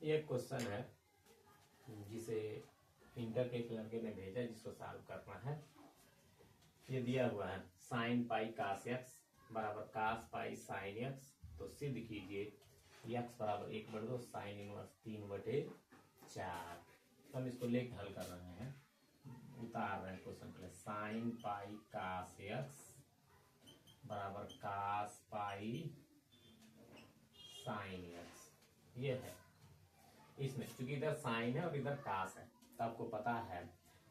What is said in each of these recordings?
ये क्वेश्चन है जिसे इंटर के एक लड़के ने भेजा, जिसको सॉल्व करना है। ये दिया हुआ है साइन पाई कास एक्स बराबर कास पाई साइन एक्स। तो सिद्ध कीजिए एक्स बराबर 1/2 साइन इनवर्स 3/4। तो हम इसको लेकर हल कर रहे हैं, उतार रहे हैं क्वेश्चन पहले। साइन पाई कास एक्स बराबर कास पाई साइन एक्स, ये है। इसमें क्योंकि इधर साइन है और इधर कास है, तो आपको पता है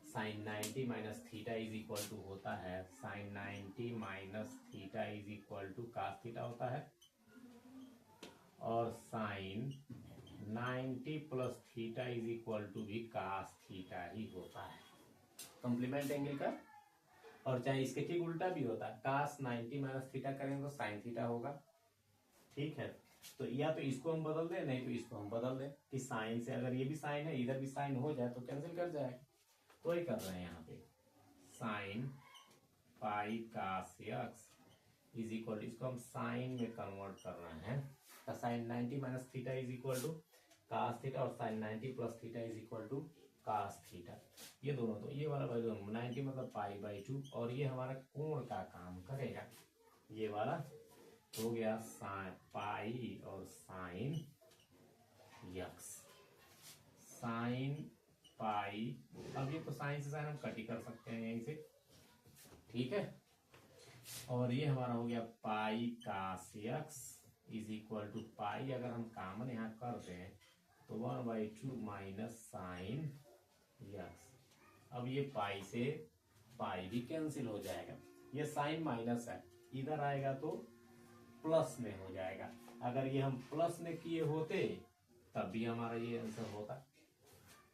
sine 90 minus theta is equal to होता है, sine 90 minus theta is equal to cos theta होता है, और sine 90 plus theta is equal to भी कास थीटा ही होता है, कॉम्प्लीमेंट एंगल का। और चाहे इसके ठीक उल्टा भी होता है, कास 90 माइनस थीटा करेंगे तो साइन थीटा होगा। ठीक है, तो या तो इसको हम बदल दें, नहीं तो इसको हम बदल दें कि साइन से अगर ये भी साइन है इधर भी साइन हो जाए तो कैंसिल कर जाए। तो वही कर रहे हैं यहाँ पे, sine pi cos X is equal, इसको हम साइन में कन्वर्ट कर रहे हैं। तो sine 90 minus theta is equal to cos theta, और sine 90 plus theta is equal to cos theta. ये दोनों, तो ये वाला वैल्यू 90 मतलब पाई/2, और ये हमारा कोण का काम करेगा। ये वाला हो गया साइन पाई और साइन एक्स, साइन पाई। अब ये तो साइन से साइन हम कट ही कर सकते हैं यहीं से, ठीक है। और ये हमारा हो गया पाई cos X is equal to पाई, अगर हम कॉमन यहाँ कर दें तो 1/2 माइनस साइन एक्स। अब ये पाई से पाई भी कैंसिल हो जाएगा, ये साइन माइनस है, इधर आएगा तो प्लस में हो जाएगा। अगर ये हम प्लस में किए होते तब भी हमारा ये आंसर होता,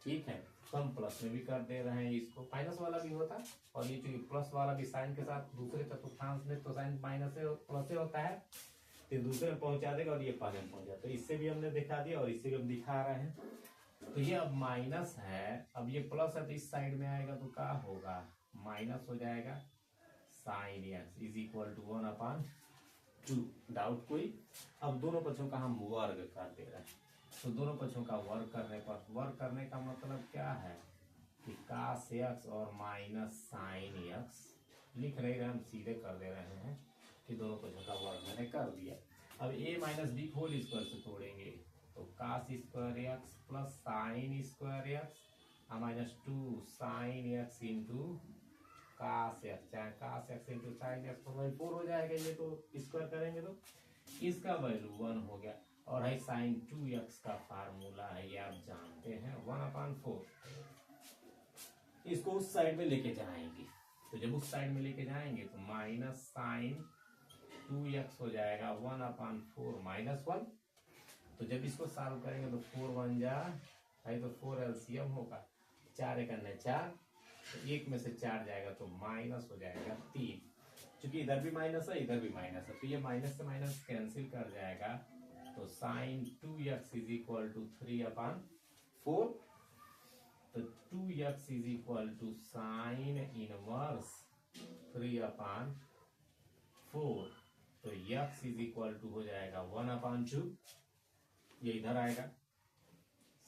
ठीक है। तो हम प्लस में भी कर दे रहे हैं, इसको माइनस वाला भी होता, और ये चूंकि प्लस वाला भी साइन के साथ दूसरे चतुर्थांश में तो साइन माइनस से प्लस से होता है, तो दूसरे में पहुंचा देगा और ये पहले में पहुंचा। तो इससे भी हमने दिखा दिया और इससे भी हम दिखा रहे हैं। तो ये अब माइनस है, अब ये प्लस है तो इस साइड में आएगा तो क्या होगा, माइनस हो जाएगा sine x is equal to 1/2। Doubt कोई? अब दोनों पक्षों का हम वर्ग कर दे रहे हैं, तो दोनों पक्षों का वर्ग करने पर, वर्ग करने का मतलब क्या है कि कास एक्स और माइनस साइन एक्स लिख रहे हैं, हम सीधे कर दे रहे हैं कि दोनों पक्षों का वर्ग मैंने कर दिया। अब a minus B whole square से तोड़ेंगे तो cos square x plus sine square x minus 2 sine x into cos x, चाहे cos x into sine x तो 4 हो जाएगा। ये तो स्क्वायर करेंगे तो इसका वैल्यू 1 हो गया, और है साइन 2x का फार्मूला है, ये आप जानते हैं 1/4। इसको उस साइड में लेके जाएंगे, तो जब उस साइड में लेके जाएंगे तो माइनस साइन 2x हो जाएगा 1/4 माइनस 1। तो जब इसको सॉल्व करेंगे तो 4 1 जा है, तो 4 एलसीएम होगा, 4 1 4, तो एक में से 4 जाएगा तो माइनस हो जाएगा 3। क्योंकि इधर भी माइनस है इधर भी माइनस है, तो ये माइनस से माइनस कैंसिल कर जाएगा, तो sign 2x is equal to 3/4। तो 2x is equal to sine inverse 3/4, तो x इज इक्वल टू हो जाएगा 1/2। ये इधर आएगा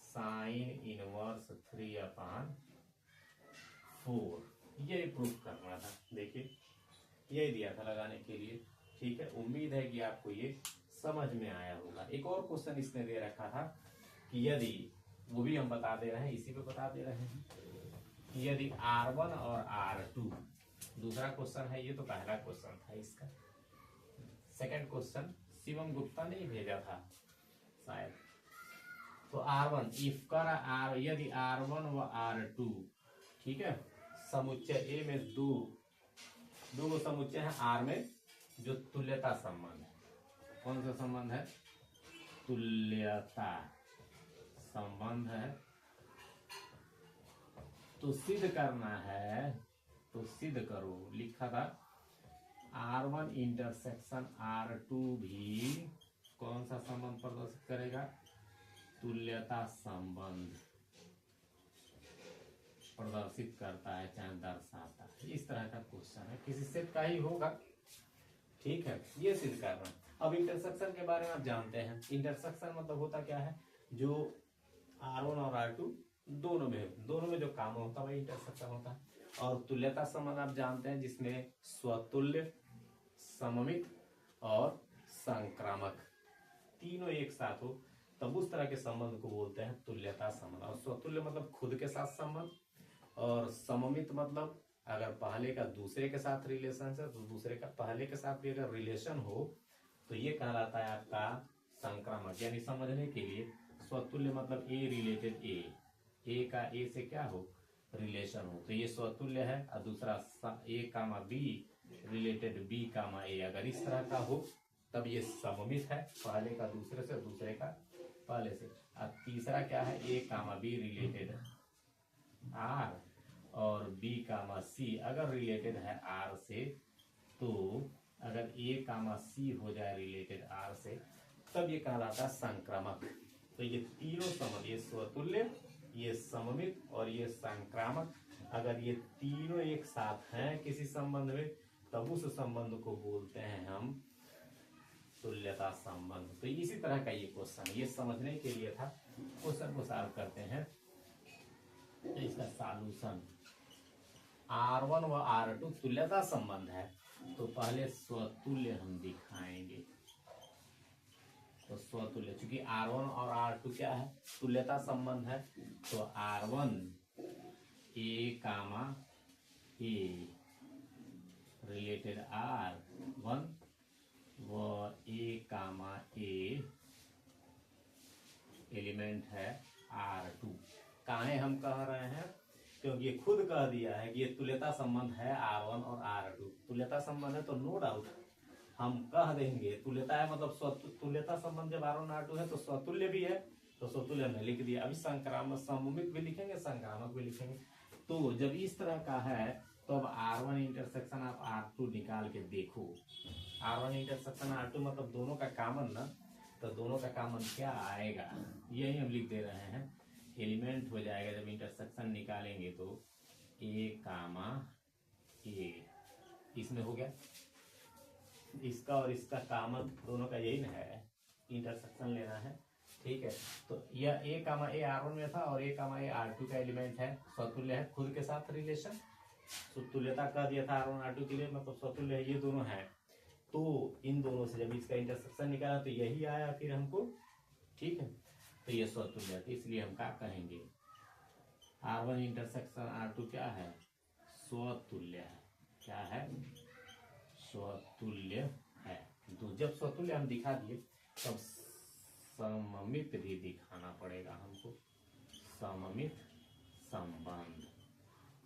साइन इनवर्स 3/4। ये प्रूफ करना था, देखिए यही दिया था लगाने के लिए, ठीक है। उम्मीद है कि आपको ये समझ में आया होगा। एक और क्वेश्चन इसने दे रखा था कि यदि, वो भी हम बता दे रहे हैं, इसी पे बता दे रहे हैं कि यदि R1 और R2, दूसरा क्वेश्चन है ये, तो पहला क्वेश्चन था इसका। सेकंड क्वेश्चन शिवम गुप्ता ने भेजा था शायद। तो R1 इफ कर R, यदि R1 व R2, ठीक है, समुच्चय A में दो समुच्चय है R में जो तुल्यता संबंध है। कौन सा संबंध है? तुल्यता संबंध है। तो सिद्ध करना है, तो सिद्ध करो, लिखा था R1 इंटरसेक्शन R2 भी कौन सा संबंध प्रदर्शित करेगा? तुल्यता संबंध प्रदर्शित करता है, चाहे दर्शाता है। इस तरह का क्वेश्चन है, किसी सेट का ही होगा, ठीक है। ये सिद्ध करना। अब इंटरसेक्शन के बारे में आप जानते हैं, इंटरसेक्शन मतलब होता क्या है, जो R1 और R2 दोनों में जो कॉमन होता है वही इंटरसेक्शन होता है। और तुल्यता संबंध आप जानते हैं जिसमें स्वतुल्य, सममित और संक्रामक तीनों एक साथ हो तब उस तरह के संबंध को बोलते हैं तुल्यता संबंध। और स्वतुल्य मतलब खुद के साथ संबंध, और सममित मतलब अगर पहले का दूसरे के साथ रिलेशन है तो दूसरे का पहले के साथ भी अगर रिलेशन हो तो ये कहलाता है आपका संक्रामक। यानी समझने के लिए स्वतुल्य मतलब ए रिलेटेड ए का ए से क्या हो रिलेशन हो तो ये स्वतुल्य है, और दूसरा ए कामा बी रिलेटेड बी कामा ए अगर इस तरह का हो तब ये सममित है, पहले का दूसरे से, दूसरे का पहले से। अब तीसरा क्या है, ए कामा बी रिलेटेड आर और बी कामा सी अगर रिलेटेड है आर से, तो अगर ए कामा सी हो जाए रिलेटेड आर से तब ये कहलाता है संक्रामक। तो ये तीनों संबंध, ये स्वतुल्य, ये सममित और ये संक्रामक, अगर ये तीनों एक साथ हैं किसी संबंध में तब उस संबंध को बोलते हैं हम तुल्यता संबंध। तो इसी तरह का ये क्वेश्चन ये समझने के लिए था, क्वेश्चन को सॉल्व करते हैं। तो इसका सॉल्यूशन R1 व R2 तुल्यता संबंध है तो पहले स्वतुल्य हम दिखाएंगे। तो स्वतुल्य चूंकि R1 और R2 क्या है तुल्यता संबंध है तो R1 ए कामा ए रिलेटेड R1 व ए कामा ए एलिमेंट है R2। काहे हम कह रहे हैं क्योंकि ये खुद कह दिया है कि ये तुल्यता संबंध है R1 और R2। तुल्यता संबंध है तो नो डाउट हम कह देंगे तुल्यता है मतलब तुल्यता संबंध जब R1 R2 है तो स्वतुल्य भी है तो स्वतुल्य हमने लिख दिया। अभी संक्रामक सममित भी लिखेंगे, संक्रामक भी लिखेंगे। तो जब इस तरह का है तो अब R1 इंटरसेक्शन आप R2 निकाल के देखो। R1 इंटरसेक्शन R2 मतलब दोनों का कॉमन ना, तो दोनों का कॉमन क्या आएगा यही हम लिख दे रहे हैं। एलिमेंट हो जाएगा जब इंटरसेक्शन निकालेंगे तो ए कामा ए, इसमें हो गया इसका और इसका कॉमन दोनों का यही ना है, इंटरसेक्शन लेना है। ठीक है, तो यह ए कामा ए R1 में था और ए कामा ए R2 का एलिमेंट है, स्वतुल्य है, खुद के साथ रिलेशन, तुल्यता कह दिया था R1 R2 के लिए मतलब स्वतुल्य है, ये दोनों है। तो इन दोनों से जब इसका इंटरसेक्शन निकाला तो यही आया फिर हमको। ठीक है, तो ये स्वतुल्य है, इसलिए हम क्या कहेंगे R1 इंटरसेक्शन R2 क्या है स्वतुल्य है। क्या है स्वतुल्य है। तो जब स्वतुल्य हम दिखा दिए तब सममित भी दिखाना पड़ेगा हमको, सममित संबंध।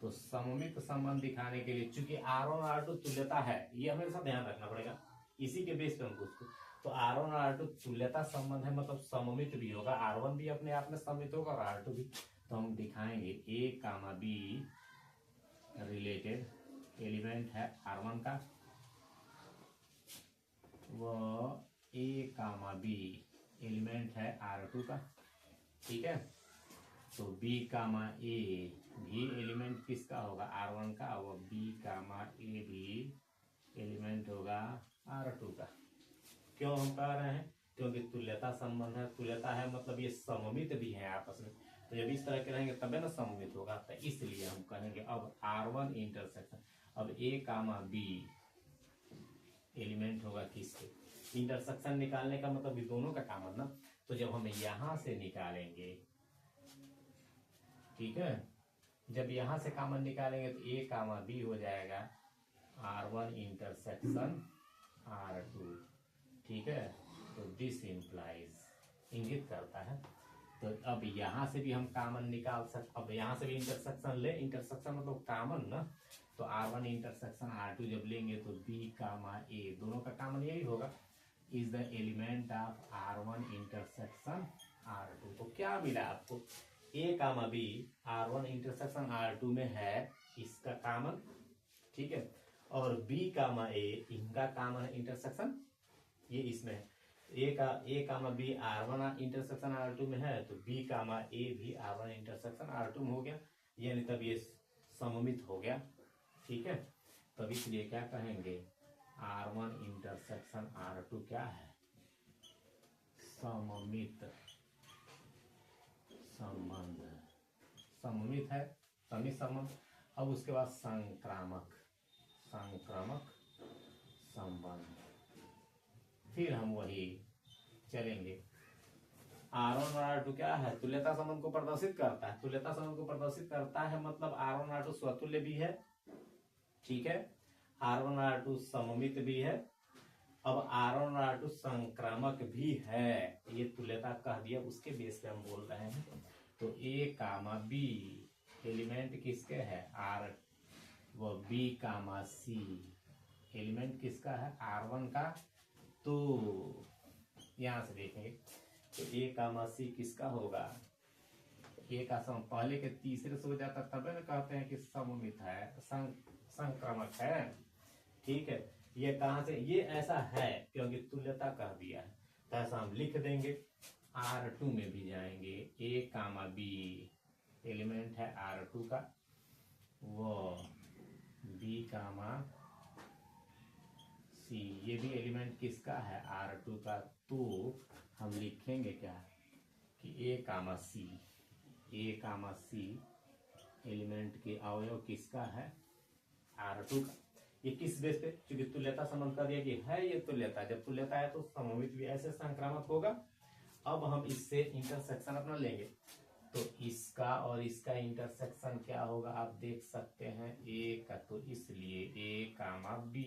तो सममित संबंध दिखाने के लिए चूंकि R1 और R2 तुल्यता है ये हमेशा ध्यान रखना पड़ेगा, इसी के बेस पे हम पूछते। तो R1 और R2 तुल्यता संबंध है मतलब सममित भी होगा, R1 भी अपने आप में सममित होगा और R2 भी। तो हम दिखाएंगे ए कामा बी रिलेटेड एलिमेंट है R1 का वो ए कामा बी एलिमेंट है R2 का। ठीक है, तो बी कामा ए भी एलिमेंट किसका होगा R1 का, वो बी कामा ए भी एलिमेंट होगा R2 का। क्यों हम कह रहे हैं क्योंकि तुल्यता संबंध है, तुल्यता है मतलब ये सममित भी है आपस में, तो जब इस तरह के रहेंगे तबे ना सममित होगा। तो इसलिए हम कहेंगे अब R1 इंटरसेक्शन, अब ए कामा बी एलिमेंट होगा किसके, इंटरसेक्शन निकालने का मतलब ये दोनों का कॉमन ना। तो जब हम यहां से निकालेंगे, ठीक है, जब यहां से कॉमन निकालेंगे तो ए कामा बी हो जाएगा R1 इंटरसेक्शन R2। ठीक है, तो दिस इंप्लाइज इंगित करता है। तो अब यहां से भी हम कॉमन निकाल सकते, अब यहां से भी इंटरसेक्शन ले, इंटरसेक्शन मतलब कॉमन ना, तो R1 इंटरसेक्शन R2 जब लेंगे तो B कामा A दोनों का कॉमन यही होगा, is the element of R1 intersection R2। तो क्या मिला आपको A comma B R1 intersection R2 में है इसका कॉमन। ठीक है, और B कामा A इनका कॉमन इंटरसेक्शन ये इसमें है। ए कामा बी R1 इंटरसेक्शन R2 में है तो B कामा A भी R1 इंटरसेक्शन R2 में हो गया, यानी तब ये सममित हो गया। ठीक है, तब इसलिए क्या कहेंगे R1 इंटरसेक्शन R2 क्या है सममित, संबंध, सममित है, समित संबंध। अब उसके बाद संक्रामक, संक्रामक संबंध। फिर हम वही चलेंगे। R1 और R2 क्या है, तुल्यता संबंध को प्रदर्शित करता है। तुल्यता संबंध को प्रदर्शित करता है मतलब R1 R2 स्वतुल्य भी है, ठीक है, R1 R2 सममित भी है। अब R1 और R2 संक्रामक भी है, ये तुल्यता कह दिया, उसके बेस पे हम बोल रहे हैं। तो A, B एलिमेंट किसके है, R व B, C एलिमेंट किसका है, R1 का। तो यहां से देखेंगे तो A, C किसका होगा, A का सम पहले के तीसरे से हो जाता तब ना कहते हैं कि सममित है, संक्रामक है, ठीक है। ये कहां से, ये ऐसा है क्योंकि तुल्यता कह दिया है, तो ऐसा हम लिख देंगे। R2 में भी जाएंगे, A, B एलिमेंट है R2 का, वो B, C ये भी एलिमेंट किसका है, R2 का। तो हम लिखेंगे क्या कि A, C एलिमेंट के अवयव किसका है, R2 का। ये किस बेस पे, क्योंकि तुल्यता संबंध कर दिया कि है ये तुल्यता, जब तुल्यता है तो सममित भी ऐसे संक्रामक होगा। अब हम इससे इंटरसेक्शन अपना लेंगे, तो इसका और इसका इंटरसेक्शन क्या होगा आप देख सकते हैं, A का, तो इसलिए A, B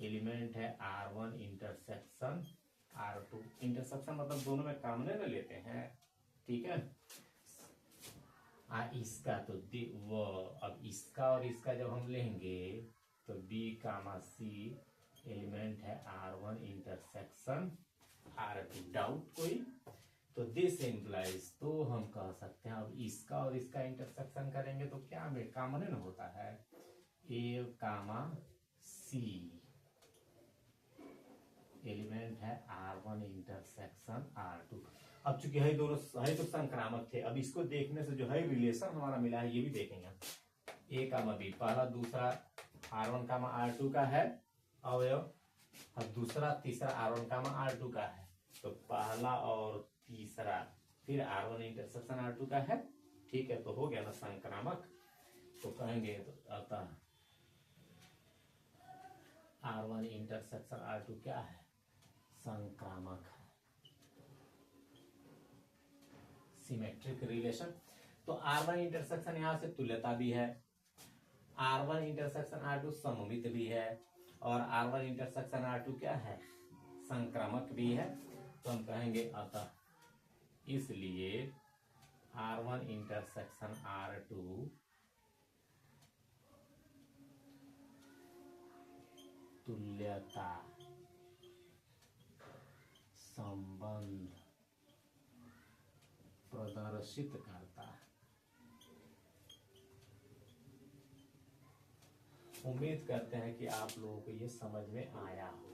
एलिमेंट है R1 इंटरसेक्शन R2। इंटरसेक्शन मतलब दोनों में कामने में लेते हैं, ठीक है। इसका तो वो, अब इसका और इसका जब हम लेंगे तो B, C एलिमेंट है R1 इंटरसेक्शन R2। डाउट कोई, तो दिस इम्प्लाइज, तो हम कह सकते हैं अब इसका और इसका इंटरसेक्शन करेंगे तो क्या में कॉमन न होता है, A, C एलिमेंट है R1 इंटरसेक्शन R2। अब चूंकि है दोनों है तो संक्रामक थे, अब इसको देखने से जो है रिलेशन हमारा मिला है ये भी देखेंगे। A, B पहला दूसरा R1, R2 का है अवयव, अब दूसरा तीसरा R1, R2 का है, तो पहला और तीसरा फिर R1 इंटरसेक्शन R2 का है, ठीक है। तो हो गया ना संक्रामक, तो कहेंगे तो अतः R1 इंटरसेक्शन R2 क्या है, संक्रामक है, सिमेट्रिक रिलेशन। तो R1 इंटरसेक्शन यहां से तुल्यता भी है, R1 इंटरसेक्शन R2 सममित भी है, और R1 इंटरसेक्शन R2 क्या है, संक्रामक भी है। तो हम कहेंगे अतः इसलिए R1 इंटरसेक्शन R2 तुल्यता संबंध प्रदर्शित करता है। उम्मीद करते हैं कि आप लोगों को ये समझ में आया हो।